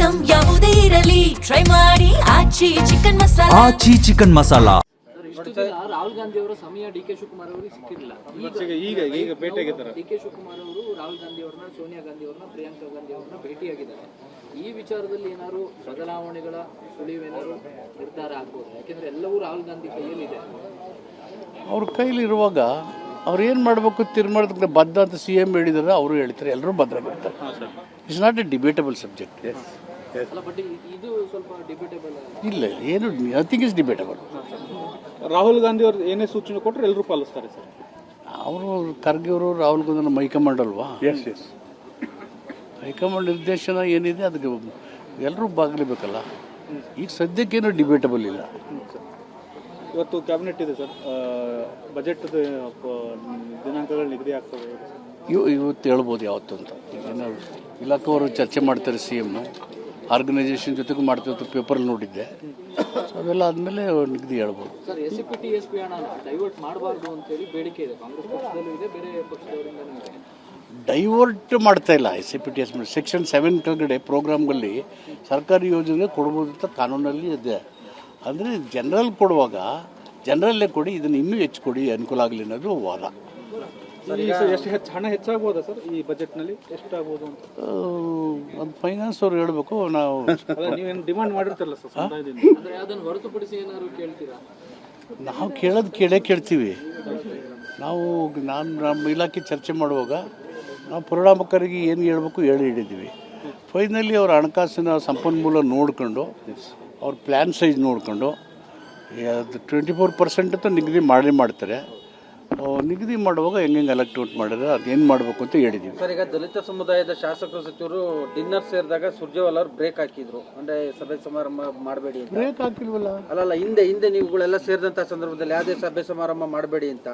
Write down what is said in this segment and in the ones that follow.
Item ಯಾವುದೇ ಇರಲಿ try ಮಾಡಿ ಆಚಿ ಚಿಕನ್ ಮಸಾಲಾ. ಆಚಿ ಚಿಕನ್ ಮಸಾಲಾ. ರಾಹುಲ್ ಗಾಂಧಿ ಅವರ ಸಮಯ ಡಿ.ಕೆ. ಶಿವಕುಮಾರ್ ಅವರಿಗೆ ಸಿಕ್ಕಿರಲಿಲ್ಲ. ಈಗ ಭೇಟಿಯಾಗಿದ್ದಾರೆ. ಡಿ.ಕೆ. ಶಿವಕುಮಾರ್ ಅವರು ರಾಹುಲ್ ಗಾಂಧಿ ಅವರನ್ನ, ಸೋನಿಯಾ ಗಾಂಧಿ ಅವರನ್ನ, ಪ್ರಿಯಾಂಕಾ ಗಾಂಧಿ ಅವರನ್ನ ಭೇಟಿಯಾಗಿದ್ದಾರೆ. ಈ ವಿಚಾರದಲ್ಲಿ ಏನಾದ್ರು ಬದಲಾವಣೆಗಳ ಸುಳಿವೇನಾದ್ರು ನಿರ್ಧಾರ ಆಗ್ಬೋದು? ಯಾಕೆಂದ್ರೆ ಎಲ್ಲವೂ ರಾಹುಲ್ ಗಾಂಧಿ ಕೈಯಲ್ಲಿ ಇದೆ. ಅವ್ರ ಕೈಲಿರುವಾಗ ಅವ್ರು ಏನು ಮಾಡಬೇಕು ತೀರ್ಮಾನಕ್ಕೆ ಬದ್ಧ ಅಂತ CM ಹೇಳಿದಾರೆ, ಅವರು ಹೇಳ್ತಾರೆ, ಎಲ್ಲರೂ ಭದ್ರಾಗಿರ್ತಾರೆ. It's not a debatable subject. ಅಲ್ಲ, ಬಟ್ ಇದು ಸ್ವಲ್ಪ ಡಿಬೇಟಬಲ್ ಇಲ್ಲ, ಏನು nothing is debatable. Rahul Gandhi ಅವರು ಏನೇ ಸೂಚನೆ ಕೊಟ್ಟರೆ ಎಲ್ಲರೂ ಪಾಲಿಸ್ತಾರೆ ಸರ್. ಅವರು ಖರ್ಗೆ ಅವರು ರಾಹುಲ್ ಗಾಂಧಿ ನಮ್ಮ ಹೈಕಮಾಂಡ್ ಅಲ್ವಾ? ಎಸ್ ಹೈಕಮಾಂಡ್ ನಿರ್ದೇಶನ ಏನಿದೆ ಅದಕ್ಕೆ ಎಲ್ಲರೂ ಭಾಗಲೇಬೇಕಲ್ಲ. ಈಗ ಸದ್ಯಕ್ಕೇನು ಡಿಬೇಟಬಲ್ ಇಲ್ಲ. ಇವತ್ತು ಕ್ಯಾಬಿನೆಟ್ ಇದೆ ಸರ್, ಬಜೆಟ್ ದಿನಾಂಕಗಳು ನಿಗದಿ ಆಗ್ತವೆ. ಇವತ್ತು ಹೇಳ್ಬೋದು ಯಾವತ್ತು ಅಂತ. ಏನು ಇಲಾಖೆಯವರು ಚರ್ಚೆ ಮಾಡ್ತಾರೆ, CM ಆರ್ಗನೈಸೇಷನ್ ಜೊತೆಗೂ ಮಾಡ್ತಿತ್ತು, ಪೇಪರ್ ನೋಡಿದ್ದೆ. ಅವೆಲ್ಲ ಆದಮೇಲೆ ನಿಗದಿ ಹೇಳ್ಬೋದು. ಸರ್, SCP TSP ಹಣ ಡೈವರ್ಟ್ ಮಾಡಬಾರ್ದು ಅಂತೇಳಿ ಬೇಡಿಕೆ ಇದೆ, ಕಾಂಗ್ರೆಸ್ ಪಕ್ಷದಲ್ಲೂ ಇದೆ, ಬೇರೆ ಪಕ್ಷದವರಿಂದಲೂ ಇದೆ. ಡೈವರ್ಟ್ ಮಾಡ್ತಾ ಇಲ್ಲ. SCP TSP ಸೆಕ್ಷನ್ 7 ಕೆಳಗಡೆ ಪ್ರೋಗ್ರಾಮ್ಗಳಲ್ಲಿ ಸರ್ಕಾರಿ ಯೋಜನೆ ಕೊಡ್ಬೋದು ಅಂತ ಕಾನೂನಲ್ಲಿ ಇದೆ. ಅಂದರೆ ಜನರಲ್ ಕೊಡುವಾಗ ಜನರಲ್ಲೇ ಕೊಡಿ, ಇದನ್ನು ಇನ್ನೂ ಹೆಚ್ಚು ಕೊಡಿ, ಅನುಕೂಲ ಆಗಲಿ ಅನ್ನೋದು ವಾದ. ಎಷ್ಟು ಹಣ ಹೆಚ್ಚಾಗ್ಬೋದಾ ಸರ್ ಈ ಬಜೆಟ್ನಲ್ಲಿ? ಎಷ್ಟಾಗ್ಬೋದು ಅಂತ ಒಂದು ಫೈನಾನ್ಸ್ ಅವ್ರು ಹೇಳಬೇಕು. ನಾವು ನೀವೇನು ಡಿಮಾಂಡ್ ಮಾಡಿರ್ತಾರಲ್ಲ ಸರ್ ಸಮುದಾಯದಿಂದ, ಅಂದರೆ ಅದನ್ನು ಹೊರತುಪಡಿಸಿ ಏನಾದ್ರು ಕೇಳ್ತೀರಾ? ನಾವು ಕೇಳ್ತೀವಿ. ನಮ್ಮ ಇಲಾಖೆ ಚರ್ಚೆ ಮಾಡುವಾಗ ನಾವು ಪರಿಣಾಮಕಾರಿಗೆ ಏನು ಹೇಳ್ಬೇಕು ಹೇಳಿದ್ದೀವಿ. ಫೈನಲಿ ಅವ್ರ ಹಣಕಾಸಿನ ಸಂಪನ್ಮೂಲ ನೋಡಿಕೊಂಡು, ಅವ್ರ ಪ್ಲ್ಯಾನ್ ಸೈಜ್ ನೋಡಿಕೊಂಡು 24% ಅಂತ ನಿಗದಿ ಮಾಡ್ತಾರೆ. ನಿಗದಿ ಮಾಡುವಾಗ ಹೆಂಗೆ ಅಲಕ್ಟ್ಔಟ್ ಮಾಡಿದ್ರೆ ಅದೇನು ಮಾಡಬೇಕು ಅಂತ ಹೇಳಿದ್ದೀವಿ. ಸರ್, ಈಗ ದಲಿತ ಸಮುದಾಯದ ಶಾಸಕರು ಸಚಿವರು ಡಿನ್ನರ್ ಸೇರಿದಾಗ ಸುರ್ಜೇವಾಲಾ ಅವರು ಬ್ರೇಕ್ ಹಾಕಿದ್ರು, ಅಂದ್ರೆ ಸಭೆ ಸಮಾರಂಭ ಮಾಡಬೇಡಿ ಅಂತ. ಬ್ರೇಕ್ ಹಾಕಿಲ್ವಲ್ಲ? ಅಲ್ಲಲ್ಲ, ಹಿಂದೆ ನೀವುಗಳೆಲ್ಲ ಸೇರಿದಂತ ಸಂದರ್ಭದಲ್ಲಿ ಯಾವುದೇ ಸಭೆ ಸಮಾರಂಭ ಮಾಡಬೇಡಿ ಅಂತ.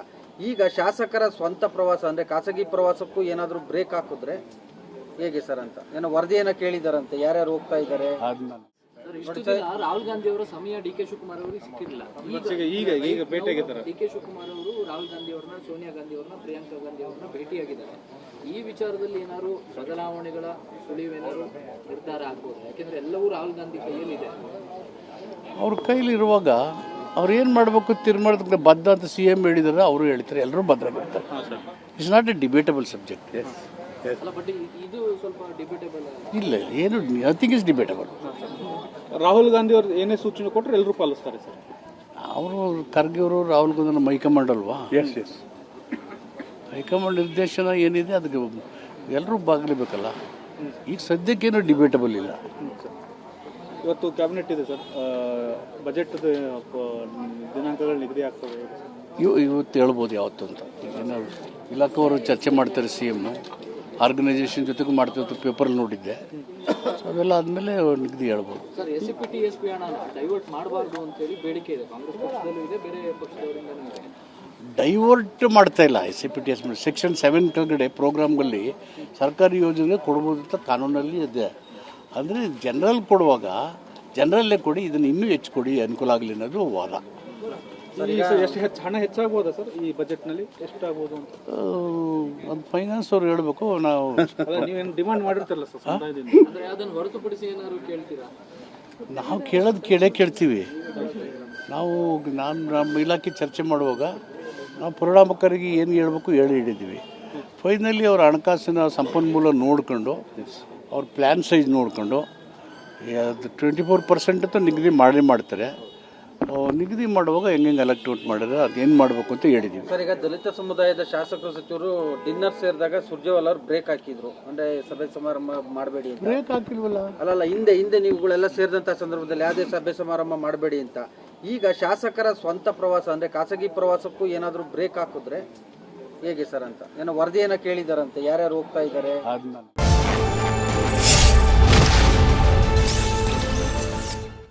ಈಗ ಶಾಸಕರ ಸ್ವಂತ ಪ್ರವಾಸ ಅಂದ್ರೆ ಖಾಸಗಿ ಪ್ರವಾಸಕ್ಕೂ ಏನಾದರೂ ಬ್ರೇಕ್ ಹಾಕಿದ್ರೆ ಹೇಗೆ ಸರ್ ಅಂತ ಏನೋ ವರದಿಯನ್ನ ಕೇಳಿದಾರಂತೆ, ಯಾರ್ಯಾರು ಹೋಗ್ತಾ ಇದ್ದಾರೆ. ರಾಹುಲ್ ಗಾಂಧಿ ಅವರ ಸಮಯ ಡಿ.ಕೆ. ಶಿವಕುಮಾರ್ ಅವರಿಗೆ ಸಿಕ್ಕಿರಲಿಲ್ಲ. ಈಗ ಭೇಟಿಯಾಗಿದ್ದಾರೆ. ಡಿ.ಕೆ. ಶಿವಕುಮಾರ್ ಅವರು ರಾಹುಲ್ ಗಾಂಧಿ ಅವರನ್ನ, ಸೋನಿಯಾ ಗಾಂಧಿ ಅವರನ್ನ, ಪ್ರಿಯಾಂಕಾ ಗಾಂಧಿ ಅವರನ್ನ ಭೇಟಿಯಾಗಿದ್ದಾರೆ. ಈ ವಿಚಾರದಲ್ಲಿ ಏನಾದ್ರು ಬದಲಾವಣೆಗಳ ಸುಳಿವೇನಾದ್ರು ನಿರ್ಧಾರ ಆಗ್ಬೋದು? ಯಾಕೆಂದ್ರೆ ಎಲ್ಲವೂ ರಾಹುಲ್ ಗಾಂಧಿ ಕೈಯಲ್ಲಿ ಇದೆ. ಅವ್ರ ಕೈಲಿರುವಾಗ ಅವ್ರು ಏನು ಮಾಡಬೇಕು ತೀರ್ಮಾನಕ್ಕೆ ಬದ್ಧ ಅಂತ CM ಹೇಳಿದಾರೆ, ಅವರು ಹೇಳ್ತಾರೆ, ಎಲ್ಲರೂ ಭದ್ರಾಗಿರ್ತಾರೆ. It's not a debatable subject. ಅಲ್ಲ, ಬಟ್ ಇದು ಸ್ವಲ್ಪ ಡಿಬೇಟಬಲ್ ಇಲ್ಲ, ಏನು nothing is debatable. Rahul Gandhi ಅವರು ಏನೇ ಸೂಚನೆ ಕೊಟ್ಟರೆ ಎಲ್ಲರೂ ಪಾಲಿಸ್ತಾರೆ ಸರ್. ಅವರು ಖರ್ಗೆ ಅವರು ರಾಹುಲ್ ಗಾಂಧಿ ನಮ್ಮ ಹೈಕಮಾಂಡ್ ಅಲ್ವಾ? ಎಸ್ ಹೈಕಮಾಂಡ್ ನಿರ್ದೇಶನ ಏನಿದೆ ಅದಕ್ಕೆ ಎಲ್ಲರೂ ಭಾಗಲೇಬೇಕಲ್ಲ. ಈಗ ಸದ್ಯಕ್ಕೇನು ಡಿಬೇಟಬಲ್ ಇಲ್ಲ. ಇವತ್ತು ಕ್ಯಾಬಿನೆಟ್ ಇದೆ ಸರ್, ಬಜೆಟ್ ದಿನಾಂಕಗಳು ನಿಗದಿ ಆಗ್ತವೆ. ಇವತ್ತು ಹೇಳ್ಬೋದು ಯಾವತ್ತು ಅಂತ. ಏನು ಇಲಾಖೆಯವರು ಚರ್ಚೆ ಮಾಡ್ತಾರೆ, CM ಆರ್ಗನೈಸೇಷನ್ ಜೊತೆಗೂ ಮಾಡ್ತಿತ್ತು, ಪೇಪರ್ ನೋಡಿದ್ದೆ. ಅವೆಲ್ಲ ಆದಮೇಲೆ ನಿಗದಿ ಹೇಳ್ಬೋದು. ಸರ್, SCP TSP ಹಣ ಡೈವರ್ಟ್ ಮಾಡಬಾರ್ದು ಅಂತೇಳಿ ಬೇಡಿಕೆ ಇದೆ, ಕಾಂಗ್ರೆಸ್ ಪಕ್ಷದಲ್ಲೂ ಇದೆ, ಬೇರೆ ಪಕ್ಷದವರಿಂದಲೂ ಇದೆ. ಡೈವರ್ಟ್ ಮಾಡ್ತಾ ಇಲ್ಲ. SCP TSP ಸೆಕ್ಷನ್ 7 ಕೆಳಗಡೆ ಪ್ರೋಗ್ರಾಮ್ಗಳಲ್ಲಿ ಸರ್ಕಾರಿ ಯೋಜನೆ ಕೊಡ್ಬೋದು ಅಂತ ಕಾನೂನಲ್ಲಿ ಇದೆ. ಅಂದರೆ ಜನರಲ್ ಕೊಡುವಾಗ ಜನರಲ್ಲೇ ಕೊಡಿ, ಇದನ್ನು ಇನ್ನೂ ಹೆಚ್ಚು ಕೊಡಿ, ಅನುಕೂಲ ಆಗಲಿ ಅನ್ನೋದು ವಾದ. ಎಷ್ಟು ಹಣ ಹೆಚ್ಚಾಗ್ಬೋದಾ ಸರ್ ಈ ಬಜೆಟ್ನಲ್ಲಿ? ಎಷ್ಟಾಗ್ಬೋದು ಅಂತ ಒಂದು ಫೈನಾನ್ಸ್ ಅವ್ರು ಹೇಳಬೇಕು. ನಾವು ನೀವೇನು ಡಿಮಾಂಡ್ ಮಾಡಿರ್ತಾರಲ್ಲ ಸರ್ ಸಮುದಾಯದಿಂದ, ಅಂದರೆ ಅದನ್ನು ಹೊರತುಪಡಿಸಿ ಏನಾದ್ರು ಕೇಳ್ತೀರಾ? ನಾವು ಕೇಳ್ತೀವಿ. ನಮ್ಮ ಇಲಾಖೆ ಚರ್ಚೆ ಮಾಡುವಾಗ ನಾವು ಪರಿಣಾಮಕಾರಿಗೆ ಏನು ಹೇಳ್ಬೇಕು ಹೇಳಿದ್ದೀವಿ. ಫೈನಲಿ ಅವ್ರ ಹಣಕಾಸಿನ ಸಂಪನ್ಮೂಲ ನೋಡಿಕೊಂಡು, ಅವ್ರ ಪ್ಲ್ಯಾನ್ ಸೈಜ್ ನೋಡಿಕೊಂಡು 24% ಅಂತ ನಿಗದಿ ಮಾಡ್ತಾರೆ. ನಿಗದಿ ಮಾಡುವಾಗ ಹೆಂಗೆ ಅಲಕ್ಟ್ಔಟ್ ಮಾಡಿದ್ರೆ ಅದೇನು ಮಾಡಬೇಕು ಅಂತ ಹೇಳಿದ್ದೀವಿ. ಸರ್, ಈಗ ದಲಿತ ಸಮುದಾಯದ ಶಾಸಕರು ಸಚಿವರು ಡಿನ್ನರ್ ಸೇರಿದಾಗ ಸುರ್ಜೇವಾಲಾ ಅವರು ಬ್ರೇಕ್ ಹಾಕಿದ್ರು, ಅಂದ್ರೆ ಸಭೆ ಸಮಾರಂಭ ಮಾಡಬೇಡಿ ಅಂತ. ಬ್ರೇಕ್ ಹಾಕಿಲ್ವಲ್ಲ? ಅಲ್ಲಲ್ಲ, ಹಿಂದೆ ನೀವುಗಳೆಲ್ಲ ಸೇರಿದಂತ ಸಂದರ್ಭದಲ್ಲಿ ಯಾವುದೇ ಸಭೆ ಸಮಾರಂಭ ಮಾಡಬೇಡಿ ಅಂತ. ಈಗ ಶಾಸಕರ ಸ್ವಂತ ಪ್ರವಾಸ ಅಂದ್ರೆ ಖಾಸಗಿ ಪ್ರವಾಸಕ್ಕೂ ಏನಾದರೂ ಬ್ರೇಕ್ ಹಾಕಿದ್ರೆ ಹೇಗೆ ಸರ್ ಅಂತ ಏನೋ ವರದಿಯನ್ನ ಕೇಳಿದಾರಂತೆ, ಯಾರ್ಯಾರು ಹೋಗ್ತಾ ಇದ್ದಾರೆ.